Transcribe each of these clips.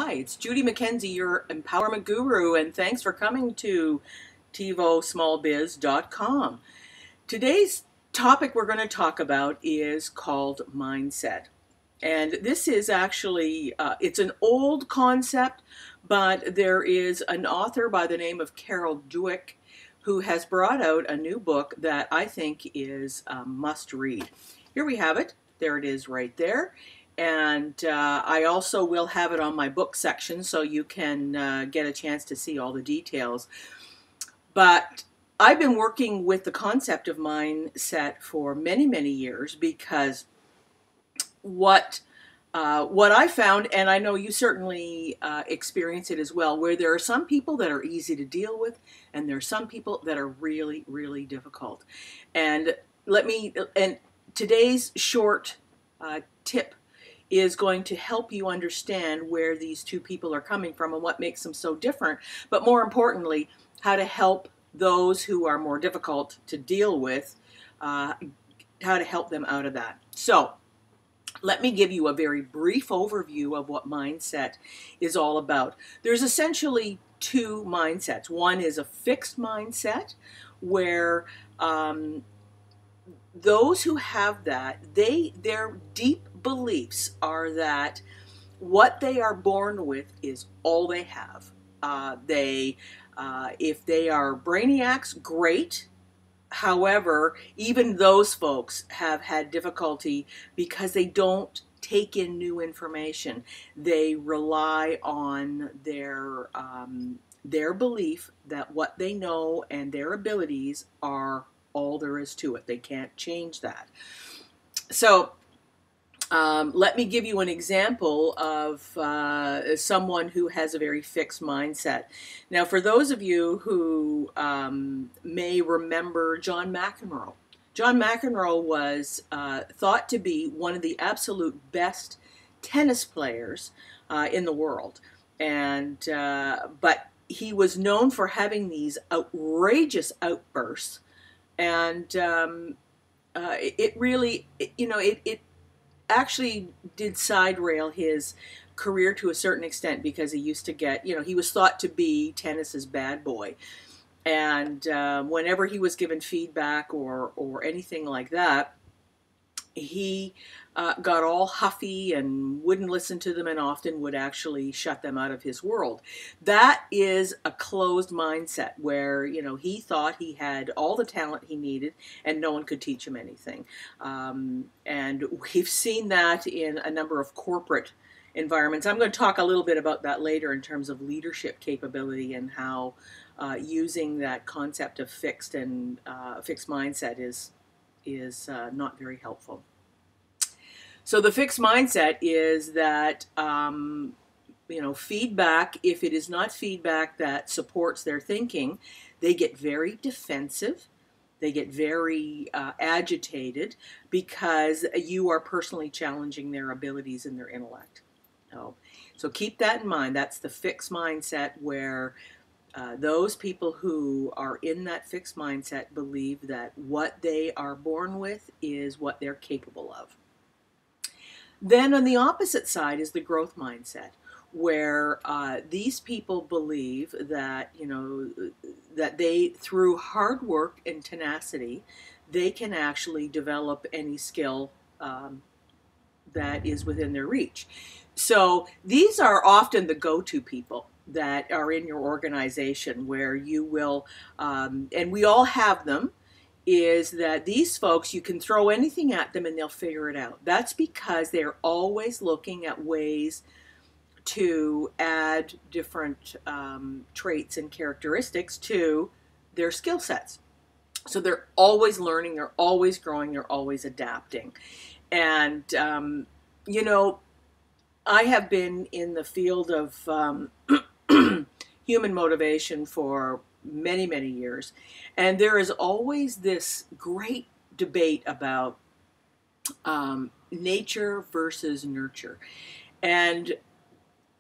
Hi, it's Judy McKenzie, your empowerment guru, and thanks for coming to TivoSmallBiz.com. Today's topic we're going to talk about is called mindset. And this is actually, it's an old concept, but there is an author by the name of Carol Dweck who has brought out a new book that I think is a must read. Here we have it. There it is right there. And I also will have it on my book section so you can get a chance to see all the details. But I've been working with the concept of mindset for many, many years because what I found, and I know you certainly experience it as well, where there are some people that are easy to deal with, and there are some people that are really, really difficult. And today's short tip is going to help you understand where these two people are coming from and what makes them so different, but more importantly, how to help those who are more difficult to deal with, how to help them out of that. So let me give you a very brief overview of what mindset is all about. There's essentially two mindsets. One is a fixed mindset where those who have that, their deep beliefs are that what they are born with is all they have. If they are brainiacs, great. However, even those folks have had difficulty because they don't take in new information. They rely on their belief that what they know and their abilities are all there is to it. They can't change that. So let me give you an example of someone who has a very fixed mindset. Now, for those of you who may remember John McEnroe, John McEnroe was thought to be one of the absolute best tennis players in the world, and but he was known for having these outrageous outbursts, and it really, it actually did side rail his career to a certain extent because he used to get, he was thought to be tennis's bad boy. And whenever he was given feedback or anything like that, he got all huffy and wouldn't listen to them and often would actually shut them out of his world. That is a closed mindset where, he thought he had all the talent he needed and no one could teach him anything. And we've seen that in a number of corporate environments. I'm going to talk a little bit about that later in terms of leadership capability and how using that concept of fixed mindset is not very helpful. So the fixed mindset is that, feedback, if it is not feedback that supports their thinking, they get very defensive. They get very agitated because you are personally challenging their abilities and their intellect. So keep that in mind. That's the fixed mindset where those people who are in that fixed mindset believe that what they are born with is what they're capable of. Then on the opposite side is the growth mindset, where these people believe that, that they, through hard work and tenacity, they can actually develop any skill that is within their reach. So these are often the go-to people that are in your organization where you will, and we all have them, is that these folks, you can throw anything at them and they'll figure it out. That's because they're always looking at ways to add different traits and characteristics to their skill sets. So they're always learning, they're always growing, they're always adapting. And, I have been in the field of human motivation for many, many years. And there is always this great debate about nature versus nurture. And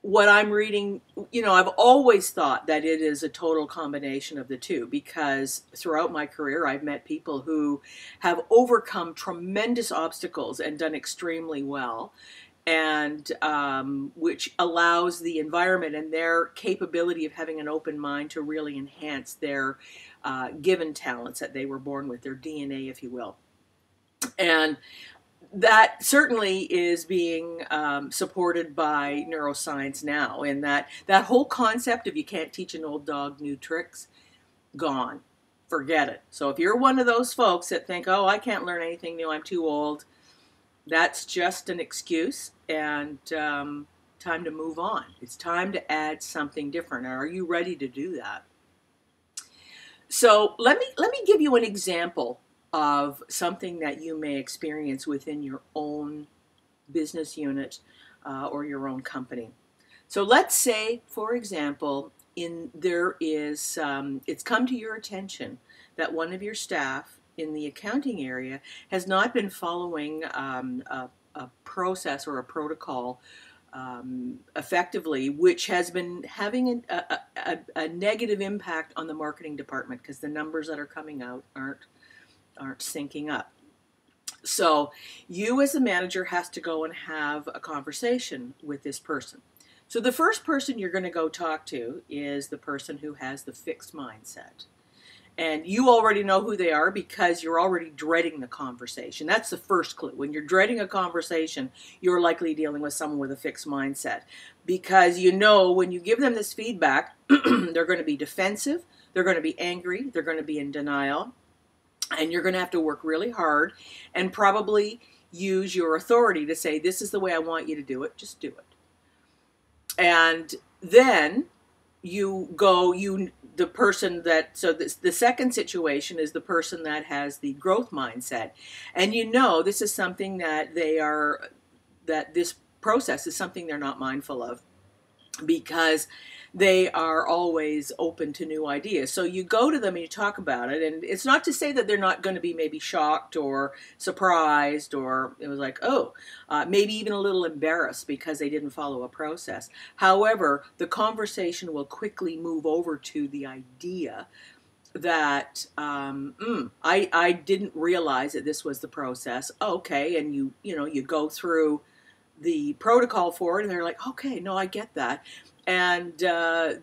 what I'm reading, I've always thought that it is a total combination of the two because throughout my career, I've met people who have overcome tremendous obstacles and done extremely well. and which allows the environment and their capability of having an open mind to really enhance their given talents that they were born with, their DNA, if you will. And that certainly is being supported by neuroscience now, and that whole concept of you can't teach an old dog new tricks, gone. Forget it. So if you're one of those folks that think, oh, I can't learn anything new, I'm too old, that's just an excuse, and time to move on. It's time to add something different. Are you ready to do that? So let me give you an example of something that you may experience within your own business unit or your own company. So let's say, for example, it's come to your attention that one of your staff in the accounting area has not been following a process or a protocol effectively, which has been having a negative impact on the marketing department because the numbers that are coming out aren't syncing up. So you as a manager has to go and have a conversation with this person. So the first person you're going to go talk to is the person who has the fixed mindset. And you already know who they are because you're already dreading the conversation. That's the first clue. When you're dreading a conversation, you're likely dealing with someone with a fixed mindset. Because you know when you give them this feedback, they're going to be defensive, they're going to be angry, they're going to be in denial, and you're going to have to work really hard and probably use your authority to say, this is the way I want you to do it, just do it. And then the second situation is the person that has the growth mindset. And this is something that this process is something they're not mindful of because they are always open to new ideas. So you go to them and you talk about it, and it's not to say that they're not going to be maybe shocked or surprised, or it was like, maybe even a little embarrassed because they didn't follow a process. However, the conversation will quickly move over to the idea that I didn't realize that this was the process. Okay, and you go through the protocol for it, and they're like, okay, no, I get that. And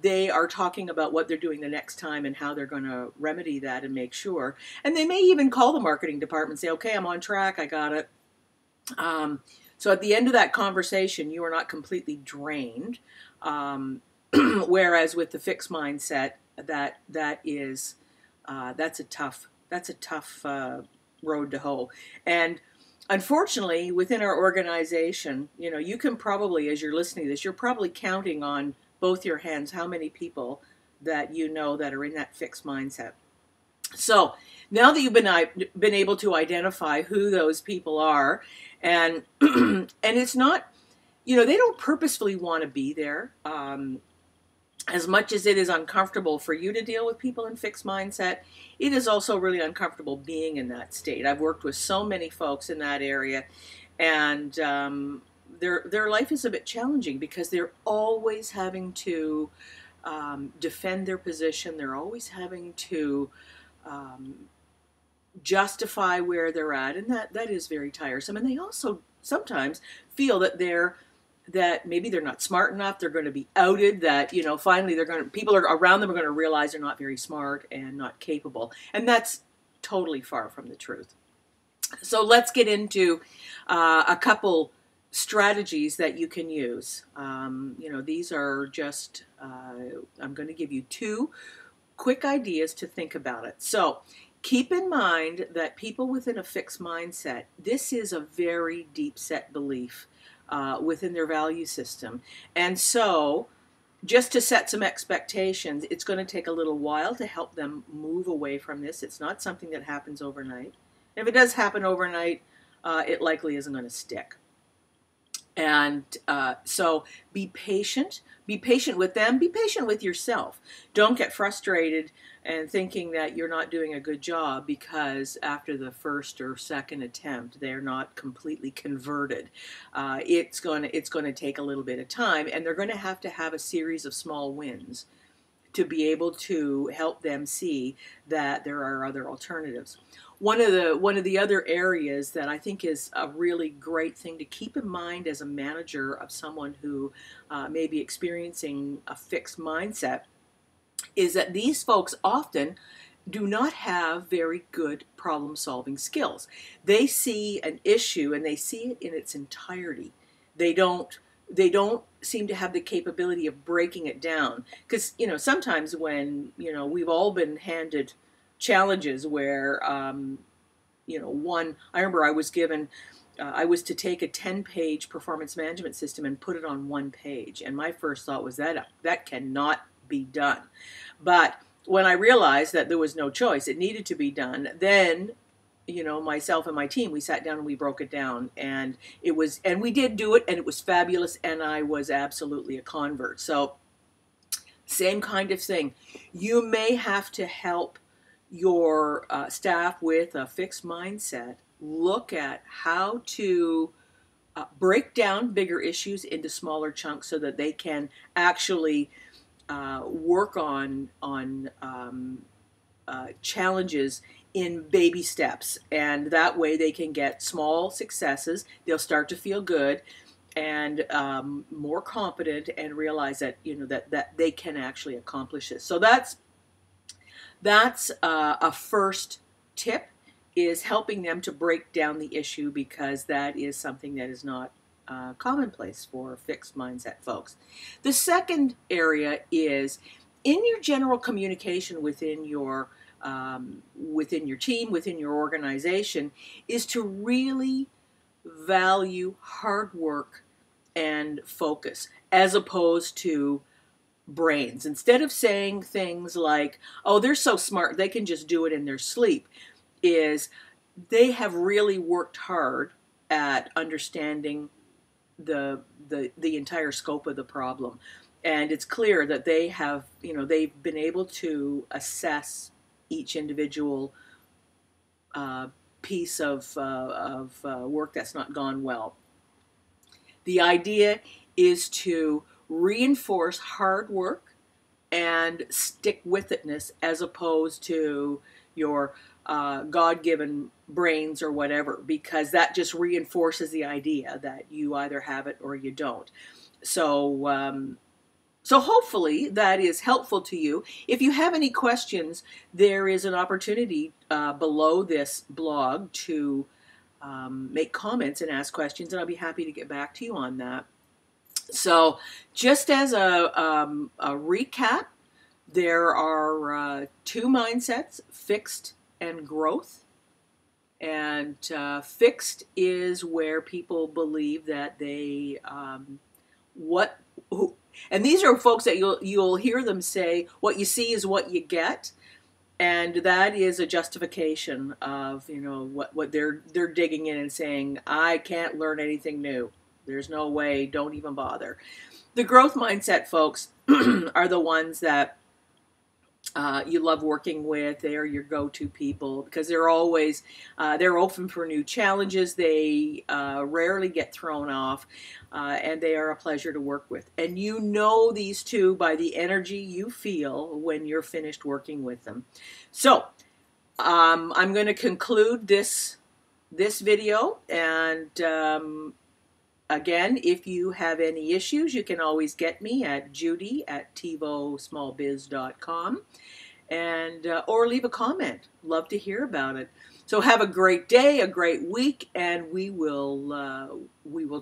they are talking about what they're doing the next time and how they're going to remedy that and make sure. And they may even call the marketing department and say, okay, I'm on track, I got it. So at the end of that conversation, you are not completely drained. Whereas with the fixed mindset, that's a tough road to hoe. And unfortunately, within our organization, you can probably, as you're listening to this, you're probably counting on both your hands how many people that that are in that fixed mindset. So now that you've been able to identify who those people are, and and it's not, they don't purposefully want to be there. As much as it is uncomfortable for you to deal with people in fixed mindset, it is also really uncomfortable being in that state. I've worked with so many folks in that area, and their life is a bit challenging because they're always having to defend their position. They're always having to justify where they're at, and that is very tiresome. And they also sometimes feel that maybe they're not smart enough. They're going to be outed. That finally people around them are going to realize they're not very smart and not capable, and that's totally far from the truth. So let's get into a couple strategies that you can use. These are just I'm going to give you 2 quick ideas to think about it. So keep in mind that people within a fixed mindset, this is a very deep set belief within their value system. And so just to set some expectations, it's going to take a little while to help them move away from this. It's not something that happens overnight. If it does happen overnight, it likely isn't going to stick. And so be patient. Be patient with them. Be patient with yourself. Don't get frustrated and thinking that you're not doing a good job because after the first or second attempt, they're not completely converted. It's going to take a little bit of time, and they're going to have a series of small wins to be able to help them see that there are other alternatives. one of the other areas that I think is a really great thing to keep in mind as a manager of someone who may be experiencing a fixed mindset is that these folks often do not have very good problem solving skills. They see an issue and they see it in its entirety. They don't seem to have the capability of breaking it down, because sometimes when we've all been handed challenges where I remember I was given I was to take a 10-page performance management system and put it on one page, and my first thought was that cannot be done. But when I realized that there was no choice, it needed to be done, then myself and my team, we sat down and we broke it down, and we did do it, and it was fabulous, and I was absolutely a convert. So same kind of thing. You may have to help your staff with a fixed mindset look at how to break down bigger issues into smaller chunks so that they can actually work on challenges in baby steps, and that way they can get small successes. They'll start to feel good and more confident, and realize that that they can actually accomplish this. So that's a first tip, is helping them to break down the issue, because that is something that is not commonplace for fixed mindset folks. The second area is in your general communication within your team, within your organization, is to really value hard work and focus, as opposed to brains. Instead of saying things like, oh, they're so smart, they can just do it in their sleep, is they have really worked hard at understanding the entire scope of the problem. And it's clear that they have, they've been able to assess each individual piece of work that's not gone well. The idea is to reinforce hard work and stick-with-itness, as opposed to your God-given brains or whatever, because that just reinforces the idea that you either have it or you don't. So hopefully that is helpful to you. If you have any questions, there is an opportunity below this blog to make comments and ask questions, and I'll be happy to get back to you on that. So just as a recap, there are two mindsets: fixed and growth. And fixed is where people believe that they and these are folks that you'll hear them say, what you see is what you get. And that is a justification of what they're digging in and saying, I can't learn anything new. There's no way, don't even bother. The growth mindset folks are the ones that you love working with. They are your go-to people, because they're always they're open for new challenges. They rarely get thrown off, and they are a pleasure to work with. And these two by the energy you feel when you're finished working with them. So I'm going to conclude this video, and again, if you have any issues, you can always get me at judy@tivosmallbiz.com, and or leave a comment. Love to hear about it. So have a great day, a great week, and we will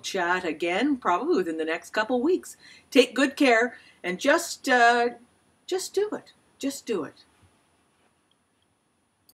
chat again probably within the next couple weeks. Take good care, and just do it. Just do it.